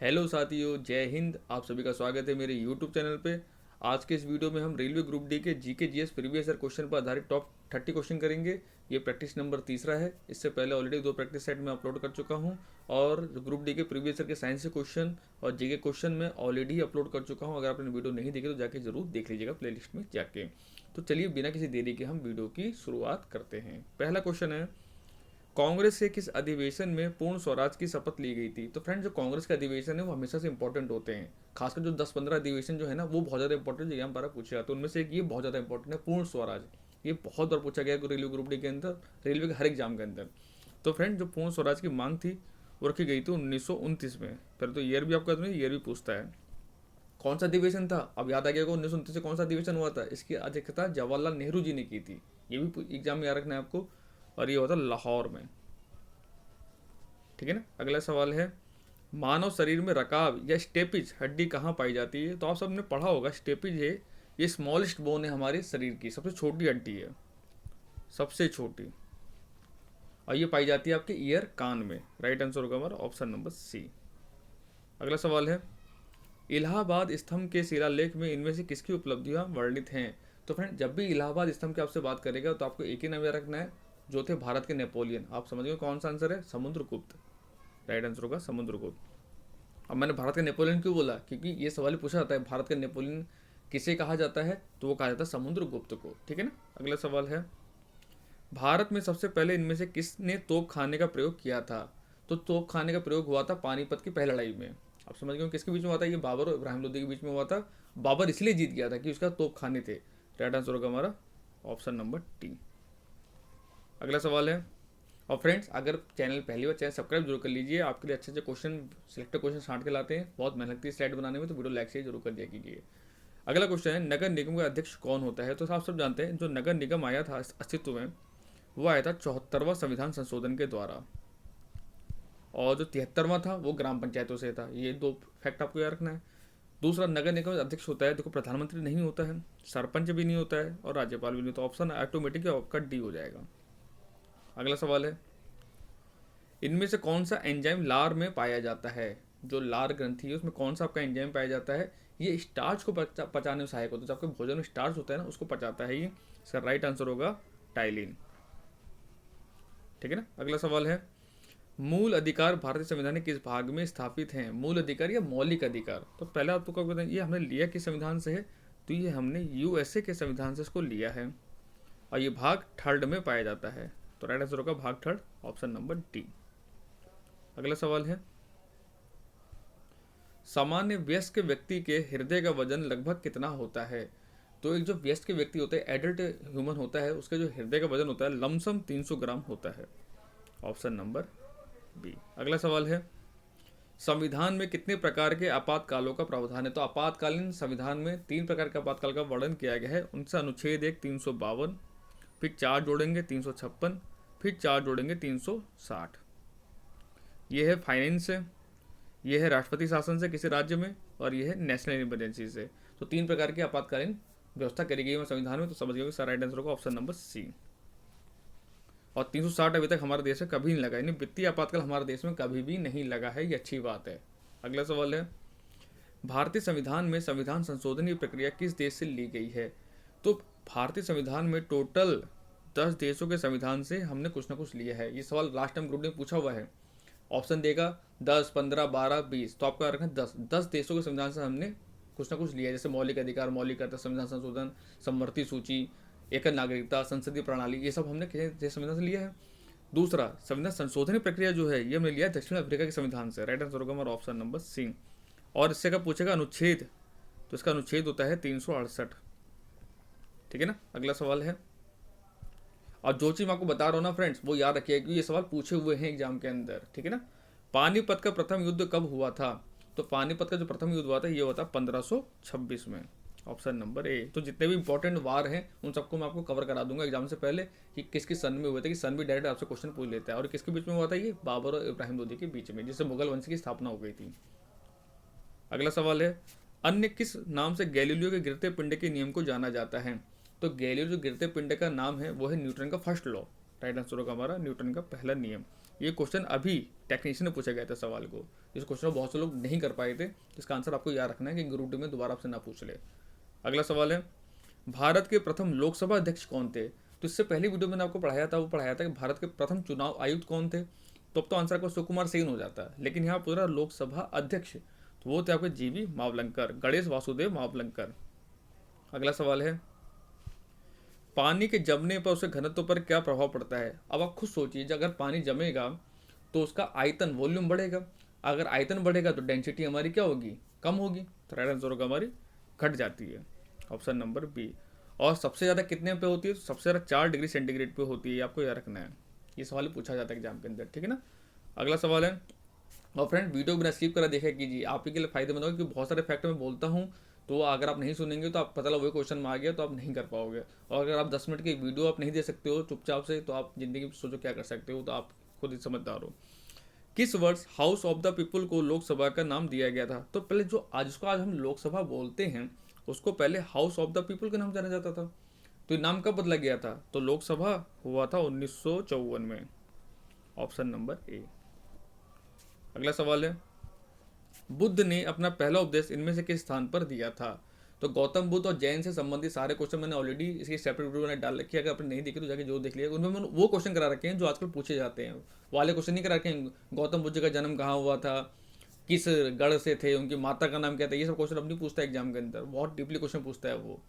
Hello साथियों, जय हिंद। आप सभी का स्वागत है मेरे यूट्यूब चैनल पे। आज के इस वीडियो में हम रेलवे ग्रुप डी के GK GS previous year question पर आधारित टॉप 30 क्वेश्चन करेंगे। ये प्रैक्टिस नंबर तीसरा है। इससे पहले ऑलरेडी 2 प्रैक्टिस सेट में अपलोड कर चुका हूँ और ग्रुप डी के प्रीवियस ईयर के साइंस के क्वेश्चन और जीके क्वेश्चन में ऑलरेडी अपलोड कर चुका हूँ। अगर आपने वीडियो नहीं देखी तो जाके जरूर देख लीजिएगा प्लेलिस्ट में जाके। तो चलिए बिना किसी देरी के हम वीडियो की शुरुआत करते हैं। पहला क्वेश्चन है, कांग्रेस के किस अधिवेशन में पूर्ण स्वराज की शपथ ली गई थी। तो फ्रेंड, जो कांग्रेस के अधिवेशन है वो हमेशा से इंपॉर्टेंट होते हैं। खासकर जो 10-15 अधिवेशन जो है ना वो बहुत ज़्यादा इंपॉर्टेंट एग्जाम पर पूछा जाता है। उनमें से एक ये बहुत ज़्यादा इंपॉर्टेंट है, पूर्ण स्वराज। ये बहुत बार पूछा गया है रेलवे ग्रुप डी के अंदर, रेलवे के हर एग्जाम के अंदर। तो फ्रेंड, जो पूर्ण स्वराज की मांग थी वो रखी गई थी 1929 में। पहले तो ईयर भी आपका ईयर भी पूछता है। कौन सा अधिवेशन था, अब याद आ गया को 1929 से कौन सा अधिवेशन हुआ था। इसकी अध्यक्षता जवाहरलाल नेहरू जी ने की थी। ये भी एग्जाम में याद रखना है आपको। और ये हुआ था लाहौर में। ठीक है ना। अगला सवाल है, मानव शरीर में रकाब या स्टेपिज हड्डी कहाँ पाई जाती है। तो आप सबने पढ़ा होगा, स्टेपिज है ये स्मॉलेस्ट बोन है हमारे शरीर की, सबसे छोटी हड्डी है, सबसे छोटी। और ये पाई जाती है आपके ईयर, कान में। राइट आंसर होगा हमारा ऑप्शन नंबर सी। अगला सवाल है, इलाहाबाद स्तंभ के शिलालेख में इनमें से किसकी उपलब्धियां वर्णित हैं। तो फ्रेंड, जब भी इलाहाबाद स्तंभ के आपसे बात करेगा तो आपको एक ही नाम याद रखना है, जो थे भारत के नेपोलियन। आप समझ गए कौन सा आंसर है, समुद्रगुप्त। राइट आंसर होगा समुद्रगुप्त। अब मैंने भारत का नेपोलियन क्यों बोला, क्योंकि ये सवाल पूछा जाता है भारत का नेपोलियन किसे कहा जाता है, तो वो कहा जाता है समुद्रगुप्त को। ठीक है ना। अगला सवाल है, भारत में सबसे पहले इनमें से किसने तोप खाने का प्रयोग किया था। तो तोप खाने का प्रयोग हुआ था पानीपत की पहली लड़ाई में। आप समझ गए किसके बीच में हुआ था, ये बाबर और इब्राहिम लोदी के बीच में हुआ था। बाबर इसलिए जीत गया था कि उसका तोप खाने थे। राइट आंसर होगा हमारा ऑप्शन नंबर टी। अगला सवाल है, और फ्रेंड्स अगर चैनल पहली बार, चैनल सब्सक्राइब जरूर कर लीजिए। आपके लिए अच्छे अच्छे क्वेश्चन, सिलेक्टेड क्वेश्चन छांट के लाते हैं। बहुत मेहनत लगती है स्लाइड बनाने में, तो वीडियो लाइक से जरूर कर दिया कीजिए। अगला क्वेश्चन है, नगर निगम का अध्यक्ष कौन होता है। तो आप सब जानते हैं जो नगर निगम आया था अस्तित्व में, वो आया था 74वां संविधान संशोधन के द्वारा। और जो 73वां था वो ग्राम पंचायतों से था। ये 2 फैक्ट आपको याद रखना है। दूसरा, नगर निगम अध्यक्ष होता है, देखो प्रधानमंत्री नहीं होता है, सरपंच भी नहीं होता है और राज्यपाल भी नहीं। तो ऑप्शन ऑटोमेटिक आपका डी हो जाएगा। अगला सवाल है, इनमें से कौन सा एंजाइम लार में पाया जाता है। जो लार ग्रंथि है उसमें कौन सा आपका एंजाइम पाया जाता है। ये स्टार्च को पचाने में सहायक होता है। जो आपके भोजन में स्टार्च होता है ना, उसको पचाता है ये। इसका राइट आंसर होगा टाइलिन। ठीक है ना। अगला सवाल है, मूल अधिकार भारतीय संविधान के किस भाग में स्थापित हैं। मूल अधिकार या मौलिक अधिकार। तो पहले आपको क्या बताएं, ये हमने लिया किस संविधान से है। तो ये हमने यूएसए के संविधान से इसको लिया है और ये भाग 3rd में पाया जाता है। तो राइट आंसर होगा भाग 3rd, ऑप्शन नंबर डी। अगला सवाल है, सामान्य वयस्क व्यक्ति के हृदय का वजन लगभग कितना होता है। तो एक जो वयस्क व्यक्ति होता है, एडल्ट ह्यूमन होता है, उसका जो हृदय का वजन होता है लमसम 300 ग्राम होता है। Option number B. अगला सवाल है, संविधान में कितने प्रकार के आपातकालों का प्रावधान है। तो आपातकालीन संविधान में 3 प्रकार के आपातकाल का वर्णन किया गया है। उनसे अनुच्छेद 1 352, फिर 4 जोड़ेंगे 356, फिर 4 जोड़ेंगे 360। ये है फाइनेंस से, ये है राष्ट्रपति शासन से किसी राज्य में, और ये है नेशनल इमरजेंसी से। तो 3 प्रकार की आपातकालीन व्यवस्था करी गई है संविधान में। तो समझ गए कि राइट आंसर होगा ऑप्शन नंबर सी। और 360 अभी तक हमारे देश में कभी नहीं लगा, यानी वित्तीय आपातकाल हमारे देश में कभी भी नहीं लगा है। ये अच्छी बात है। अगला सवाल है, भारतीय संविधान में संविधान संशोधन की प्रक्रिया किस देश से ली गई है। तो भारतीय संविधान में टोटल 10 देशों के संविधान से हमने कुछ ना कुछ लिया है। ये सवाल लास्ट टाइम ग्रुप ने पूछा हुआ है। ऑप्शन देगा 10, 15, 12, 20। तो आपका रखना 10 देशों के संविधान से हमने कुछ ना कुछ लिया है। जैसे मौलिक अधिकार, मौलिक कर्तव्य, संविधान संशोधन, समवर्ती सूची, एकल नागरिकता, संसदीय प्रणाली, ये सब हमने किसी संविधान से लिया है। दूसरा, संविधान संशोधन प्रक्रिया जो है ये हमने लिया है दक्षिण अफ्रीका के संविधान से। राइट आंसर होगा हमारा ऑप्शन नंबर सी। और इससे का पूछेगा अनुच्छेद, तो इसका अनुच्छेद होता है 368। ठीक है ना। अगला सवाल है, और जो चीज मैं आपको बता रहा हूँ ना फ्रेंड्स, वो याद रखिए कि ये सवाल पूछे हुए हैं एग्जाम के अंदर। ठीक है ना। पानीपत का प्रथम युद्ध कब हुआ था। तो पानीपत का जो प्रथम युद्ध हुआ था ये हुआ था 1526 में। Option number A. तो जितने भी इंपॉर्टेंट वार हैं उन सबको मैं आपको कवर करा दूंगा एग्जाम से पहले कि किस किस सन में हुए थे, कि सन भी डायरेक्ट आपसे क्वेश्चन पूछ लेता है। और किसके बीच में हुआ था, ये बाबर और इब्राहिम लोदी के बीच में, जिससे मुगल वंश की स्थापना हो गई थी। अगला सवाल है, अन्य किस नाम से गैलीलियो के गिरते पिंड के नियम को जाना जाता है। तो गैलीलियो जो गिरते पिंड का नाम है वो है न्यूटन का फर्स्ट लॉ। राइट आंसर होगा हमारा न्यूटन का पहला नियम। ये क्वेश्चन अभी टेक्नीशियन ने पूछा गया था सवाल को, इस क्वेश्चन को बहुत से लोग नहीं कर पाए थे। इसका आंसर आपको याद रखना है कि ग्रुप डी में दोबारा आपसे ना पूछ ले। अगला सवाल है, भारत के प्रथम लोकसभा अध्यक्ष कौन थे? तो इससे पहले वीडियो में मैंने आपको पढ़ाया था, वो पढ़ाया था कि भारत के प्रथम चुनाव आयुक्त कौन थे। तो अब तो आंसर आपको सुकुमार सेन हो जाता है, लेकिन यहाँ पूरा लोकसभा अध्यक्ष तो वो थे आपके जीवी मावलंकर, गणेश वासुदेव मावलंकर। अगला सवाल है, पानी के जमने पर उसके घनत्व पर क्या प्रभाव पड़ता है? अब आप खुद सोचिए, अगर पानी जमेगा तो उसका आयतन वॉल्यूम बढ़ेगा, अगर आयतन बढ़ेगा तो डेंसिटी हमारी क्या होगी? कम होगी, तो राइट आंसर होगा हमारी घट जाती है, ऑप्शन नंबर बी। और सबसे ज़्यादा कितने पे होती है? तो सबसे ज़्यादा 4 डिग्री सेंटीग्रेड पे होती है, आपको याद रखना है, ये सवाल पूछा जाता है एग्जाम के अंदर, ठीक है ना। अगला सवाल है, और फ्रेंड वीडियो बिना स्किप करा देखा कीजिए, आप ही के लिए फायदेमंद होगा, क्योंकि बहुत सारे फैक्ट मैं बोलता हूँ तो अगर आप नहीं सुनेंगे तो आप पता लगा वही क्वेश्चन में आ गया तो आप नहीं कर पाओगे। और अगर आप 10 मिनट की वीडियो आप नहीं दे सकते हो चुपचाप से, तो आप जिंदगी में सोचो क्या कर सकते हो, तो आप खुद ही समझदार हो। किस वर्ष हाउस ऑफ द पीपल को लोकसभा का नाम दिया गया था? तो पहले जो आज जिसको आज हम लोकसभा बोलते हैं उसको पहले हाउस ऑफ द पीपल के नाम जाना जाता था। तो ये नाम कब बदला गया था? तो लोकसभा हुआ था 1954 में, ऑप्शन नंबर ए। अगला सवाल है, बुद्ध ने अपना पहला उपदेश इनमें से किस स्थान पर दिया था? तो गौतम बुद्ध और जैन से संबंधित सारे क्वेश्चन मैंने ऑलरेडी इसकी सेपरेट वीडियो मैंने डाल रखी है, अगर आपने नहीं देखी तो जाके जो देख लिया, उनमें मैंने वो क्वेश्चन करा रखे हैं जो आजकल पूछे जाते हैं, वाले क्वेश्चन नहीं करा रखे हैं। गौतम बुद्ध का जन्म कहाँ हुआ था, किस गढ़ से थे, उनकी माता का नाम क्या था, ये सब क्वेश्चन अब नहीं पूछता एग्जाम के अंदर, बहुत डीपली क्वेश्चन पूछता है वो।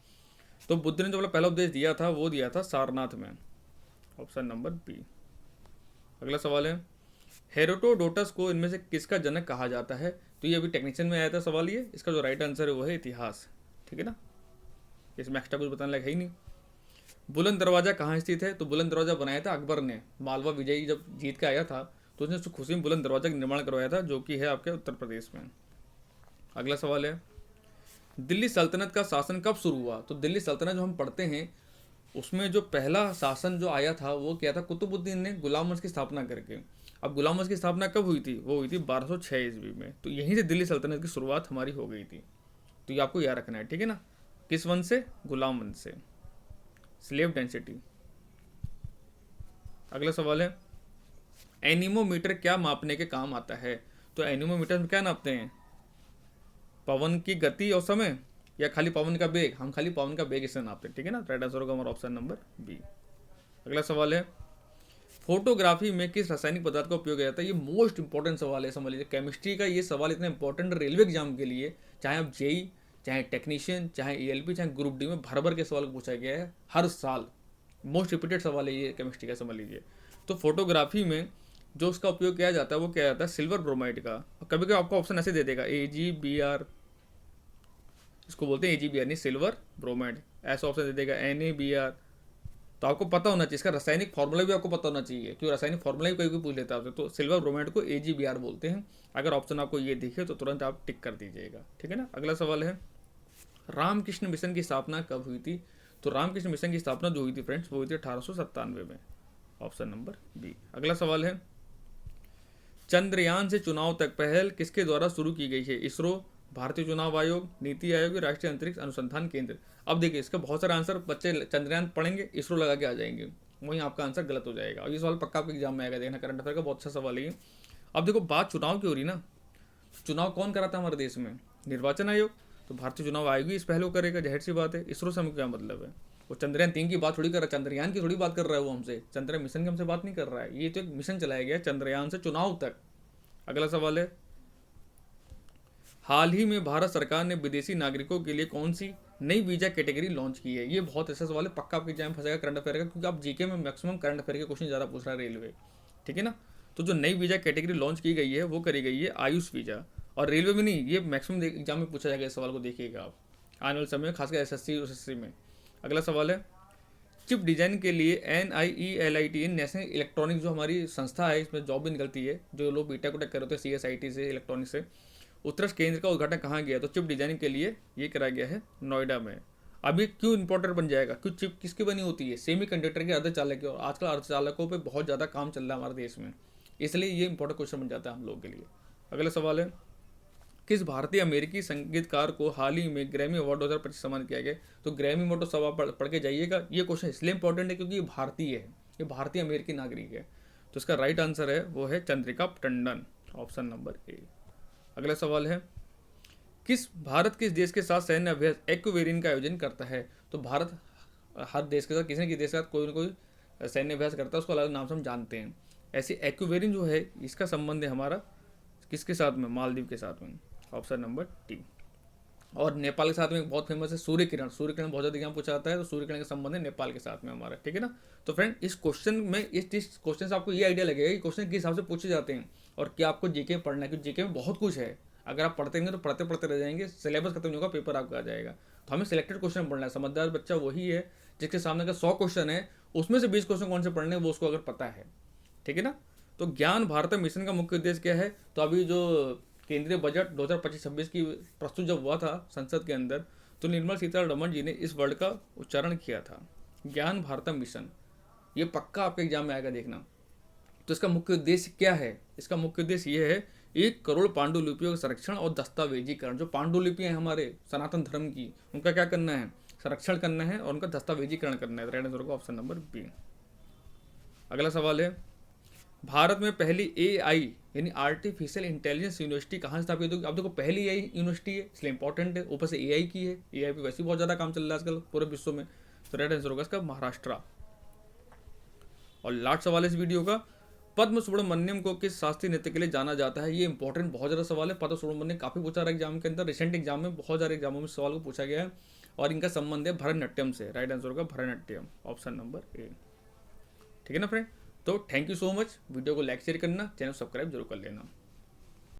तो बुद्ध ने जो अपना पहला उपदेश दिया था वो दिया था सारनाथ में, ऑप्शन नंबर बी। अगला सवाल है, हेरोडोटस को इनमें से किसका जनक कहा जाता है? तो ये अभी टेक्नीशियन में आया था सवाल, ये इसका जो राइट आंसर है वो है इतिहास, ठीक है ना, इसमें एक्स्ट्रा कुछ बताने लायक है ही नहीं। बुलंद दरवाजा कहाँ स्थित है? तो बुलंद दरवाजा बनाया था अकबर ने, मालवा विजयी जब जीत के आया था तो उसने उसकी खुशी में बुलंद दरवाजा का निर्माण करवाया था, जो कि है आपके उत्तर प्रदेश में। अगला सवाल है, दिल्ली सल्तनत का शासन कब शुरू हुआ? तो दिल्ली सल्तनत जो हम पढ़ते हैं उसमें जो पहला शासन जो आया था वो क्या था? कुतुबुद्दीन ने गुलाम वंश की स्थापना करके। अब गुलाम वंश की स्थापना कब हुई थी? वो हुई थी 1206 ईस्वी में, तो यहीं से दिल्ली सल्तनत की शुरुआत हमारी हो गई थी। तो ये आपको याद रखना है, ठीक है ना। किस वंश से? गुलाम वंश से। Slave density. अगला सवाल है, एनीमोमीटर क्या मापने के काम आता है? तो एनीमोमीटर में क्या नापते हैं? पवन की गति और समय, या खाली पवन का वेग? हम खाली पवन का वेग इसे नापते हैं, ठीक है ना। राइट आंसर होगा हमारा ऑप्शन नंबर बी। अगला सवाल है, फोटोग्राफी में किस रासायनिक पदार्थ का उपयोग किया जाता है? ये मोस्ट इंपॉर्टेंट सवाल है, समझ लीजिए केमिस्ट्री का ये सवाल इतना इंपॉर्टेंट रेलवे एग्जाम के लिए, चाहे आप जेई, चाहे टेक्नीशियन, चाहे ईएलपी, चाहे ग्रुप डी में भर भर के सवाल पूछा गया है हर साल। मोस्ट रिपीटेड सवाल है ये केमिस्ट्री का, समझ लीजिए। तो फोटोग्राफी में जो उसका उपयोग किया जाता है वो क्या जाता है? सिल्वर ब्रोमाइड का। कभी कभी आपको ऑप्शन ऐसे दे देगा AgBr, इसको बोलते हैं AgBr, नहीं सिल्वर ब्रोमाइड, ऐसा ऑप्शन दे देगा NaBr। तो आपको पता होना चाहिए इसका रासायनिक फार्मूला भी आपको पता होना चाहिए, क्योंकि रासायनिक फार्मूला भी कोई भी पूछ लेता है आपसे। तो सिल्वर ब्रोमाइड को AgBr बोलते हैं। अगर ऑप्शन आपको ये दिखे तो तुरंत आप टिक कर दीजिएगा, ठीक है ना। अगला सवाल है, रामकृष्ण मिशन की स्थापना कब हुई थी? तो रामकृष्ण मिशन की स्थापना जो हुई थी फ्रेंड्स वो हुई थी 1897 में, ऑप्शन नंबर बी। अगला सवाल है, चंद्रयान से चुनाव तक पहल किसके द्वारा शुरू की गई है? इसरो, भारतीय चुनाव आयोग, नीति आयोग, राष्ट्रीय अंतरिक्ष अनुसंधान केंद्र। अब देखिए इसका बहुत सारे आंसर बच्चे चंद्रयान पढ़ेंगे इसरो लगा के आ जाएंगे, वहीं आपका आंसर गलत हो जाएगा। और ये सवाल पक्का आपके एग्जाम में आएगा, देखना, करंट अफेयर का बहुत अच्छा सवाल है ये। अब देखो बात चुनाव की हो रही ना, चुनाव कौन कराता है हमारे देश में? निर्वाचन आयोग। तो भारतीय चुनाव आयोग ही इस पहलू करेगा, जाहिर सी बात है। इसरो से हमें क्या मतलब है? वो चंद्रयान 3 की बात थोड़ी कर रहा है, चंद्रयान की थोड़ी बात कर रहा है वो हमसे, चंद्रयान मिशन की हमसे बात नहीं कर रहा है। ये तो एक मिशन चलाया गया चंद्रयान से चुनाव तक। अगला सवाल है, हाल ही में भारत सरकार ने विदेशी नागरिकों के लिए कौन सी नई वीजा कैटेगरी लॉन्च की है? ये बहुत ऐसा सवाल है, पक्का आपके एग्जाम में फंसेगा करंट अफेयर का, क्योंकि आप जीके में मैक्सिमम करंट अफेयर के क्वेश्चन ज़्यादा पूछ रहा है रेलवे, ठीक है ना। तो जो नई वीजा कैटेगरी लॉन्च की गई है वो करी गई है आयुष वीजा। और रेलवे में नहीं, ये मैक्सिमम एग्जाम में पूछा जाएगा, इस सवाल को देखिएगा आप आने वाले समय में, खासकर SSC में। अगला सवाल है, चिप डिजाइन के लिए NIELIT नेशनल इलेक्ट्रॉनिक जो हमारी संस्था है, इसमें जॉब भी निकलती है, जो लोग बीटेक उटेक कर रहे होते हैं CSIT से, इलेक्ट्रॉनिक से, उत्कृष्ट केंद्र का उद्घाटन कहाँ गया? तो चिप डिजाइनिंग के लिए ये कराया गया है नोएडा में। अभी क्यों इंपॉर्टेंट बन जाएगा? क्यों चिप किसकी बनी होती है? सेमी कंडक्टर के अर्धचालक की, और आजकल अर्धचालकों पे बहुत ज़्यादा काम चल रहा है हमारे देश में, इसलिए ये इंपॉर्टेंट क्वेश्चन बन जाता है हम लोग के लिए। अगला सवाल है, किस भारतीय अमेरिकी संगीतकार को हाल ही में ग्रैमी अवार्ड 2025 सम्मानित किया गया? तो ग्रैमी अवार्ड सब आप पढ़ के जाइएगा। ये क्वेश्चन इसलिए इंपॉर्टेंट है क्योंकि ये भारतीय है, ये भारतीय अमेरिकी नागरिक है। तो इसका राइट आंसर है वो है Chandrika Tandon, option number A. अगला सवाल है, भारत किस देश के साथ सैन्य अभ्यास एक्वेरियन का आयोजन करता है? तो भारत हर देश के साथ, किसी न किसी देश के साथ कोई ना कोई सैन्य अभ्यास करता है, उसको अलग नाम से हम जानते हैं। ऐसे एक्वेरियन जो है इसका संबंध है हमारा किसके साथ में? मालदीव के साथ में, ऑप्शन नंबर टी। और नेपाल के साथ में एक बहुत फेमस है सूर्य किरण। सूर्य किरण बहुत ज़्यादा एग्जाम पूछा जाता है, तो सूर्य किरण का संबंध है नेपाल के साथ में हमारा, ठीक है ना। तो फ्रेंड इस क्वेश्चन में, इस क्वेश्चन से आपको ये आइडिया लगेगा कि क्वेश्चन किस हिसाब से पूछे जाते हैं और क्या आपको जीके में पढ़ना है, क्योंकि जीके में बहुत कुछ है। अगर आप पढ़ते रहेंगे तो पढ़ते पढ़ते रह जाएंगे, सिलेबस खत्म नहीं होगा, पेपर आपका आ जाएगा। तो हमें सिलेक्टेड क्वेश्चन पढ़ना है। समझदार बच्चा वही है जिसके सामने अगर 100 क्वेश्चन है उसमें से 20 क्वेश्चन कौन से पढ़ने हैं वो उसको अगर पता है, ठीक है ना। तो ज्ञान भारत मिशन का मुख्य उद्देश्य क्या है? तो अभी जो केंद्रीय बजट 2025-26 की प्रस्तुत जब हुआ था संसद के अंदर, तो निर्मला सीतारमण जी ने इस वर्ड का उच्चारण किया था, ज्ञान भारत मिशन। ये पक्का आपके एग्जाम में आएगा, देखना। तो इसका मुख्य उद्देश्य क्या है? इसका मुख्य उद्देश्य ये है 1 करोड़ पांडुलिपियों का संरक्षण और दस्तावेजीकरण। जो पांडुलिपियाँ हैं हमारे सनातन धर्म की, उनका क्या करना है? संरक्षण करना है और उनका दस्तावेजीकरण करना है। राइट आंसर होगा ऑप्शन नंबर बी। अगला सवाल है, भारत में पहली AI यानी आर्टिफिशियल इंटेलिजेंस यूनिवर्सिटी कहाँ स्थापित होगी? अब देखो पहली AI यूनिवर्सिटी है इसलिए इंपॉर्टेंट है, ऊपर से AI की है। AI पे वैसे ही बहुत ज़्यादा काम चल रहा है आजकल पूरे विश्व में। तो राइट आंसर होगा इसका महाराष्ट्र। और लास्ट सवाल है इस वीडियो का, पद्म सुब्रमण्यम को किस शास्त्रीय नृत्य के लिए जाना जाता है? ये इंपॉर्टेंट बहुत ज़्यादा सवाल है। पद्म सुब्रमण्यम काफ़ी पूछा रहा है एग्जाम के अंदर, रिसेंट एग्जाम में बहुत सारे एग्जामों में सवाल को पूछा गया है और इनका संबंध है भरतनाट्यम से। राइट आंसर होगा भरतनाट्यम, ऑप्शन नंबर ए, ठीक है ना फ्रेंड। तो thank you so much. Video को लाइक शेयर करना, चैनल सब्सक्राइब जरूर कर लेना।